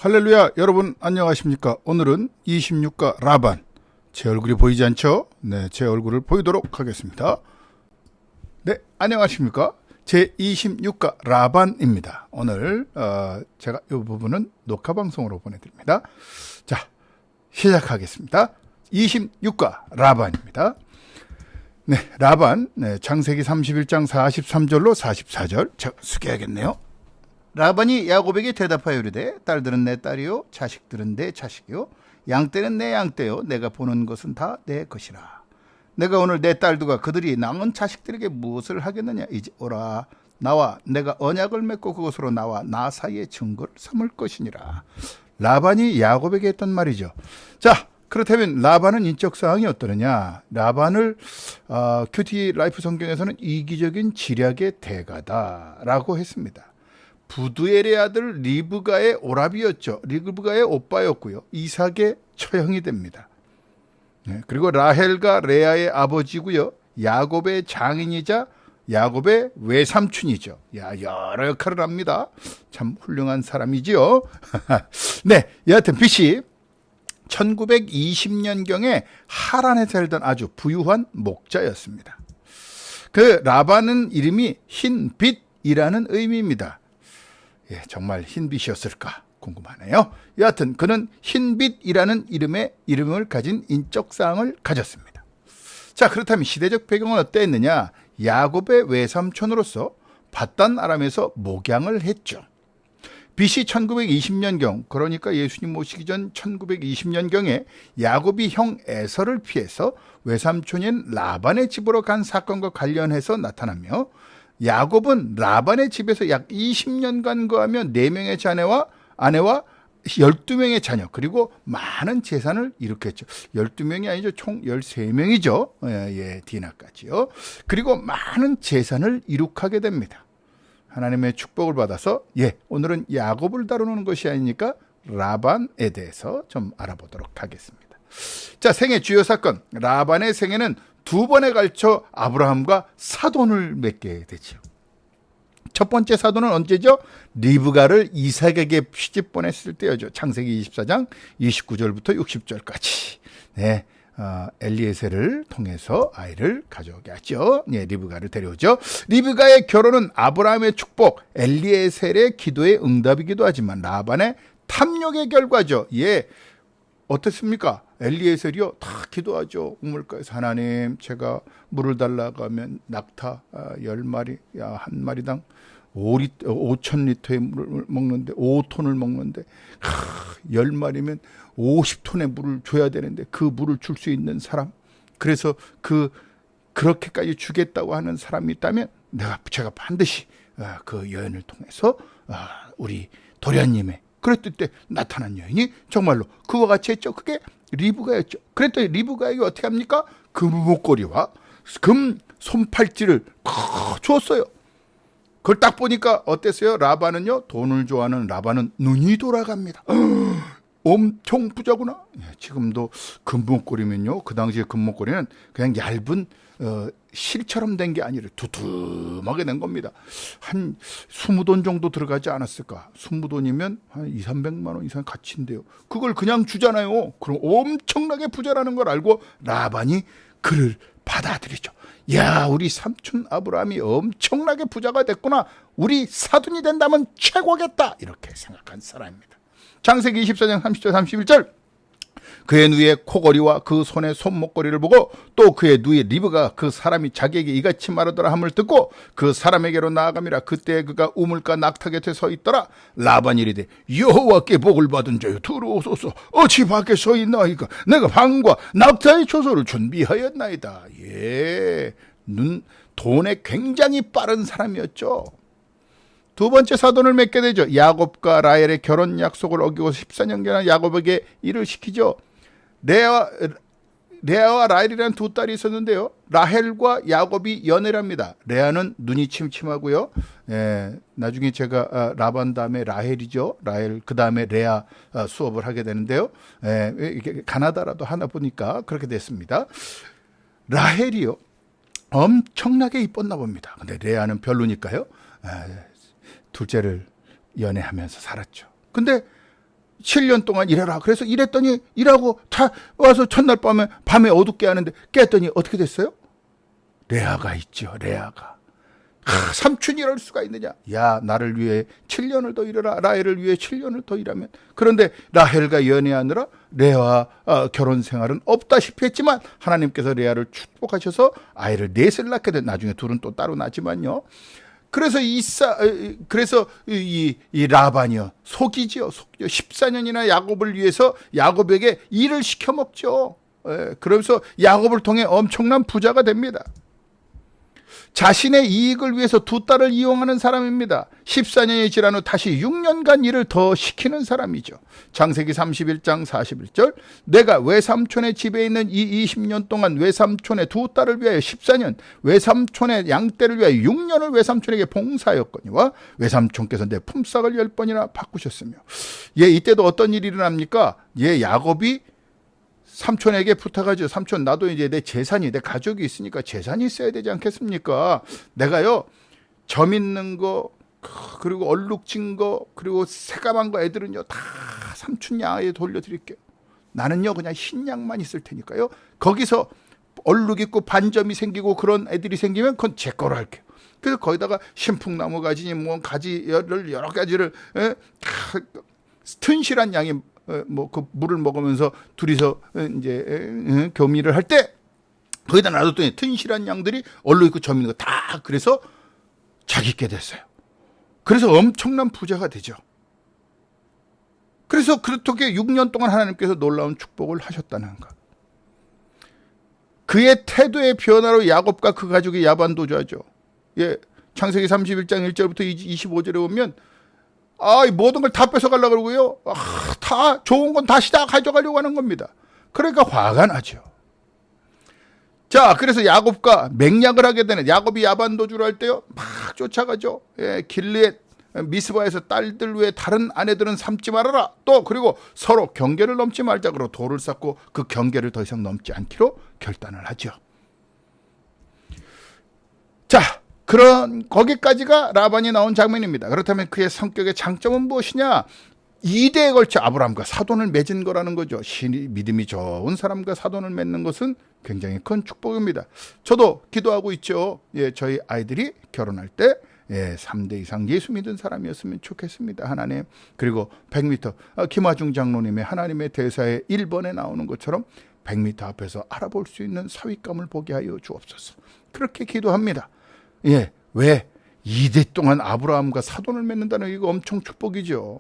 할렐루야, 여러분 안녕하십니까? 오늘은 26가 라반. 제 얼굴이 보이지 않죠? 네, 제 얼굴을 보이도록 하겠습니다. 네, 안녕하십니까? 제 26가 라반입니다. 오늘 제가 이 부분은 녹화 방송으로 보내드립니다. 자, 시작하겠습니다. 26가 라반입니다. 네, 라반, 창세기 31장 43절로 44절 제가 숙여야겠네요. 라반이 야곱에게 대답하여 이르되 딸들은 내 딸이요 자식들은 내 자식이요 양떼는 내 양떼요 내가 보는 것은 다 내 것이라. 내가 오늘 내 딸들과 그들이 남은 자식들에게 무엇을 하겠느냐. 이제 오라 나와 내가 언약을 맺고 그것으로 나와 나 사이의 증거를 삼을 것이니라. 라반이 야곱에게 했던 말이죠. 자, 그렇다면 라반은 인적사항이 어떠느냐. 라반을 큐티 라이프 성경에서는 이기적인 지략의 대가다라고 했습니다. 부두엘의 아들 리브가의 오라비였죠. 리브가의 오빠였고요. 이삭의 처형이 됩니다. 그리고 라헬과 레아의 아버지고요. 야곱의 장인이자 야곱의 외삼촌이죠. 여러 역할을 합니다. 참 훌륭한 사람이지요. 네, 여하튼 BC 1920년경에 하란에 살던 아주 부유한 목자였습니다. 그 라반은 이름이 흰빛이라는 의미입니다. 예, 정말 흰빛이었을까 궁금하네요. 여하튼 그는 흰빛이라는 이름을 가진 인적사항을 가졌습니다. 자, 그렇다면 시대적 배경은 어땠느냐. 야곱의 외삼촌으로서 밧단 아람에서 목양을 했죠. BC 1920년경, 그러니까 예수님 모시기 전 1920년경에 야곱이 형 에서를 피해서 외삼촌인 라반의 집으로 간 사건과 관련해서 나타나며, 야곱은 라반의 집에서 약 20년간 거하며 4명의 아내와 12명의 자녀, 그리고 많은 재산을 이룩했죠. 12명이 아니죠. 총 13명이죠. 디나까지요. 그리고 많은 재산을 이룩하게 됩니다. 하나님의 축복을 받아서, 오늘은 야곱을 다루는 것이 아니니까 라반에 대해서 좀 알아보도록 하겠습니다. 자, 생애 주요 사건. 라반의 생애는 2번에 걸쳐 아브라함과 사돈을 맺게 되죠. 첫 번째 사돈은 언제죠? 리브가를 이삭에게 시집 보냈을 때였죠. 창세기 24장 29절부터 60절까지. 네, 엘리에셀을 통해서 아이를 가져오게 하죠. 네, 리브가를 데려오죠. 리브가의 결혼은 아브라함의 축복, 엘리에셀의 기도의 응답이기도 하지만 라반의 탐욕의 결과죠. 어떻습니까? 엘리에셀이요, 다 기도하죠. 우물가에서 하나님, 제가 물을 달라고 하면 낙타 10마리, 한 마리당 5,000리터의 물을 먹는데, 5톤을 먹는데, 10마리면 50톤의 물을 줘야 되는데, 그 물을 줄 수 있는 사람, 그래서 그렇게까지 주겠다고 하는 사람이 있다면, 제가 반드시 그 여인을 통해서 우리 도련님의 그랬을 때 나타난 여인이 정말로 그와 같이 했죠. 그게 리브가였죠. 그랬더니 리브가에게 어떻게 합니까? 금 목걸이와 금 손팔찌를 주었어요. 그걸 딱 보니까 어땠어요? 라반은요, 돈을 좋아하는 라반은 눈이 돌아갑니다. 엄청 부자구나. 지금도 금목걸이면요, 그 당시에 금목걸이는 그냥 얇은 실처럼 된 게 아니라 두툼하게 된 겁니다. 한 20돈 정도 들어가지 않았을까? 20돈이면 한 200~300만 원 이상 가치인데요. 그걸 그냥 주잖아요. 그럼 엄청나게 부자라는 걸 알고 라반이 그를 받아들이죠. 야, 우리 삼촌 아브라함이 엄청나게 부자가 됐구나. 우리 사돈이 된다면 최고겠다. 이렇게 생각한 사람입니다. 창세기 24장 30절 31절. 그의 누이의 코걸이와 그 손의 손목걸이를 보고 또 그의 누이 리브가 그 사람이 자기에게 이같이 말하더라 함을 듣고 그 사람에게로 나아가미라. 그때 그가 우물가 낙타 곁에 서 있더라. 라반이 이르되 여호와께 복을 받은 자여 들어오소서. 어찌 밖에 서 있나이까. 내가 방과 낙타의 초소를 준비하였나이다. 돈에 굉장히 빠른 사람이었죠. 두 번째 사돈을 맺게 되죠. 야곱과 라헬의 결혼 약속을 어기고 14년간 야곱에게 일을 시키죠. 레아와 라헬이라는 두 딸이 있었는데요. 라헬과 야곱이 연애를 합니다. 레아는 눈이 침침하고요. 나중에 제가 라반 다음에 라헬이죠. 라헬 그 다음에 레아 수업을 하게 되는데요. 이게 가나다라도 하나 보니까 그렇게 됐습니다. 라헬이요, 엄청나게 이뻤나 봅니다. 근데 레아는 별로니까요. 둘째를 연애하면서 살았죠. 근데 7년 동안 일해라. 그래서 일했더니 일하고 다 와서 첫날 밤에 어둡게 하는데 깼더니 어떻게 됐어요? 레아가 있죠. 레아가. 삼촌이 이럴 수가 있느냐. 야, 나를 위해 7년을 더 일해라. 라헬을 위해 7년을 더 일하면. 그런데 라헬과 연애하느라 레아 결혼 생활은 없다시피 했지만 하나님께서 레아를 축복하셔서 아이를 넷을 낳게 된, 나중에 둘은 또 따로 낳지만요. 그래서 이 라반이요, 속이지요. 14년이나 야곱을 위해서 야곱에게 일을 시켜 먹죠. 그러면서 야곱을 통해 엄청난 부자가 됩니다. 자신의 이익을 위해서 두 딸을 이용하는 사람입니다. 14년이 지난 후 다시 6년간 일을 더 시키는 사람이죠. 창세기 31장 41절, 내가 외삼촌의 집에 있는 이 20년 동안 외삼촌의 두 딸을 위하여 14년, 외삼촌의 양떼를 위하여 6년을 외삼촌에게 봉사하였거니와 외삼촌께서 내 품삯을 10번이나 바꾸셨으며. 이때도 어떤 일이 일어납니까? 야곱이 삼촌에게 부탁하죠. 삼촌, 나도 이제 내 가족이 있으니까 재산이 있어야 되지 않겠습니까? 내가요, 점 있는 거, 그리고 얼룩진 거, 그리고 새까만 거 애들은요, 다 삼촌 양에 돌려드릴게요. 나는요, 그냥 흰 양만 있을 테니까요. 거기서 얼룩 있고 반점이 생기고 그런 애들이 생기면 그건 제 거로 할게요. 그래서 거기다가 신풍나무 가지니 가지를 여러 가지를 튼실한 양이 그 물을 먹으면서 둘이서 이제 교미를 할 때 거기다 놔뒀더니 튼실한 양들이 얼룩 있고 점 있는 거 다, 그래서 자기께 됐어요. 그래서 엄청난 부자가 되죠. 그래서 그렇게 6년 동안 하나님께서 놀라운 축복을 하셨다는 것. 그의 태도의 변화로 야곱과 그 가족이 야반도주하죠. 창세기 31장 1절부터 25절에 보면 모든 걸 다 뺏어가려고 그러고요. 다 좋은 건 다시 다 가져가려고 하는 겁니다. 그러니까 화가 나죠. 자, 그래서 야곱과 맹약을 하게 되는, 야곱이 야반도주를 할 때요, 막 쫓아가죠. 길리앗 미스바에서 딸들 외에 다른 아내들은 삼지 말아라. 또 그리고 서로 경계를 넘지 말자. 그러고 돌을 쌓고 그 경계를 더 이상 넘지 않기로 결단을 하죠. 자, 거기까지가 라반이 나온 장면입니다. 그렇다면 그의 성격의 장점은 무엇이냐? 2대에 걸쳐 아브라함과 사돈을 맺은 거라는 거죠. 믿음이 좋은 사람과 사돈을 맺는 것은 굉장히 큰 축복입니다. 저도 기도하고 있죠. 저희 아이들이 결혼할 때 3대 이상 예수 믿은 사람이었으면 좋겠습니다. 하나님. 그리고 100m 김화중 장로님의 하나님의 대사에 1번에 나오는 것처럼 100m 앞에서 알아볼 수 있는 사윗감을 보게 하여 주옵소서. 그렇게 기도합니다. 왜? 2대 동안 아브라함과 사돈을 맺는다는 이거 엄청 축복이죠.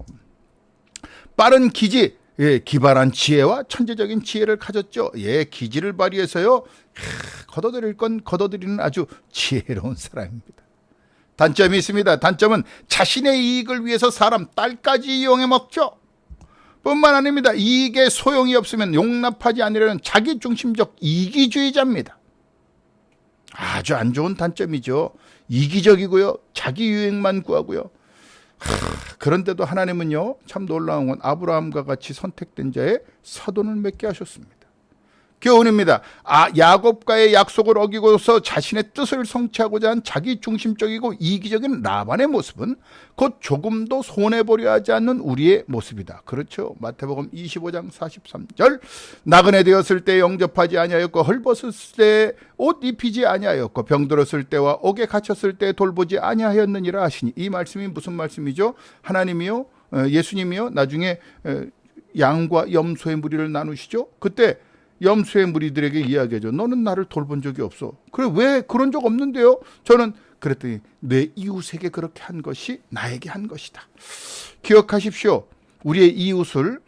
빠른 기지, 기발한 지혜와 천재적인 지혜를 가졌죠. 기지를 발휘해서요, 걷어들일 건 걷어들이는 아주 지혜로운 사람입니다. 단점이 있습니다. 단점은 자신의 이익을 위해서 사람 딸까지 이용해 먹죠. 뿐만 아닙니다. 이익에 소용이 없으면 용납하지 않으려는 자기중심적 이기주의자입니다. 아주 안 좋은 단점이죠. 이기적이고요. 자기 유익만 구하고요. 그런데도 하나님은요, 참 놀라운 건 아브라함과 같이 선택된 자의 사돈을 맺게 하셨습니다. 교훈입니다. 야곱과의 약속을 어기고서 자신의 뜻을 성취하고자 한 자기중심적이고 이기적인 라반의 모습은 곧 조금도 손해보려 하지 않는 우리의 모습이다. 그렇죠. 마태복음 25장 43절, 나그네 되었을 때 영접하지 아니하였고 헐벗을 때 옷 입히지 아니하였고 병들었을 때와 옥에 갇혔을 때 돌보지 아니하였느니라 하시니, 이 말씀이 무슨 말씀이죠? 하나님이요, 예수님이요, 나중에 양과 염소의 무리를 나누시죠. 그때 염소의 무리들에게 이야기하죠. 너는 나를 돌본 적이 없어. 그래, 왜 그런 적 없는데요? 저는 그랬더니 내 이웃에게 그렇게 한 것이 나에게 한 것이다. 기억하십시오. 우리의 이웃을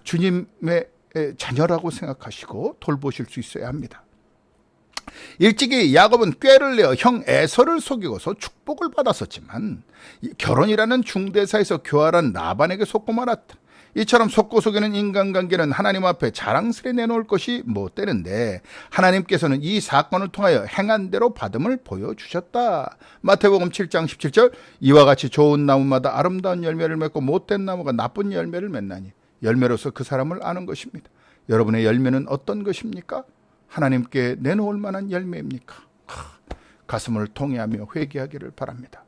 주님의 자녀라고 생각하시고 돌보실 수 있어야 합니다. 일찍이 야곱은 꾀를 내어 형 에서를 속이고서 축복을 받았었지만 결혼이라는 중대사에서 교활한 라반에게 속고 말았다. 이처럼 속고 속이는 인간관계는 하나님 앞에 자랑스레 내놓을 것이 못 되는데 하나님께서는 이 사건을 통하여 행한 대로 받음을 보여주셨다. 마태복음 7장 17절, 이와 같이 좋은 나무마다 아름다운 열매를 맺고 못된 나무가 나쁜 열매를 맺나니 열매로서 그 사람을 아는 것입니다. 여러분의 열매는 어떤 것입니까? 하나님께 내놓을 만한 열매입니까? 가슴을 통회하며 회개하기를 바랍니다.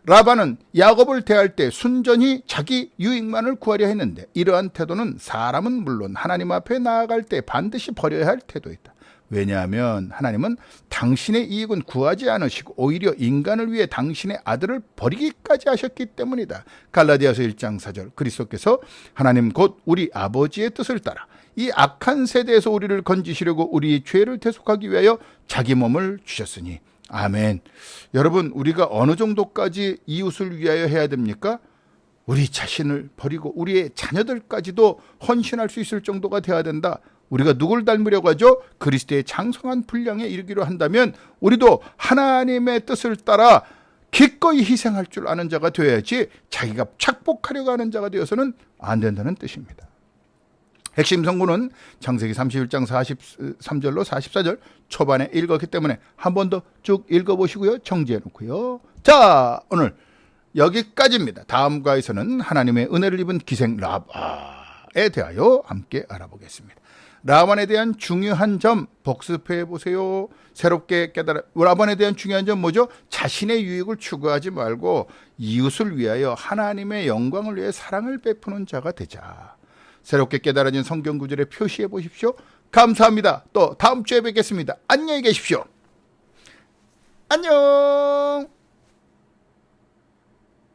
라반은 야곱을 대할 때 순전히 자기 유익만을 구하려 했는데 이러한 태도는 사람은 물론 하나님 앞에 나아갈 때 반드시 버려야 할 태도이다. 왜냐하면 하나님은 당신의 이익은 구하지 않으시고 오히려 인간을 위해 당신의 아들을 버리기까지 하셨기 때문이다. 갈라디아서 1장 4절. 그리스도께서 하나님 곧 우리 아버지의 뜻을 따라 이 악한 세대에서 우리를 건지시려고 우리의 죄를 대속하기 위하여 자기 몸을 주셨으니. 아멘. 여러분, 우리가 어느 정도까지 이웃을 위하여 해야 됩니까? 우리 자신을 버리고 우리의 자녀들까지도 헌신할 수 있을 정도가 되어야 된다. 우리가 누굴 닮으려고 하죠? 그리스도의 장성한 분량에 이르기로 한다면 우리도 하나님의 뜻을 따라 기꺼이 희생할 줄 아는 자가 되어야지 자기가 착복하려고 하는 자가 되어서는 안 된다는 뜻입니다. 핵심 성구는 창세기 31장 43절로 44절 초반에 읽었기 때문에 한 번 더 쭉 읽어보시고요. 정지해 놓고요. 자, 오늘 여기까지입니다. 다음 과에서는 하나님의 은혜를 입은 기생 라반에 대하여 함께 알아보겠습니다. 라반에 대한 중요한 점 복습해 보세요. 새롭게 깨달아. 라반에 대한 중요한 점 뭐죠? 자신의 유익을 추구하지 말고 이웃을 위하여 하나님의 영광을 위해 사랑을 베푸는 자가 되자. 새롭게 깨달아진 성경 구절에 표시해 보십시오. 감사합니다. 또 다음 주에 뵙겠습니다. 안녕히 계십시오. 안녕.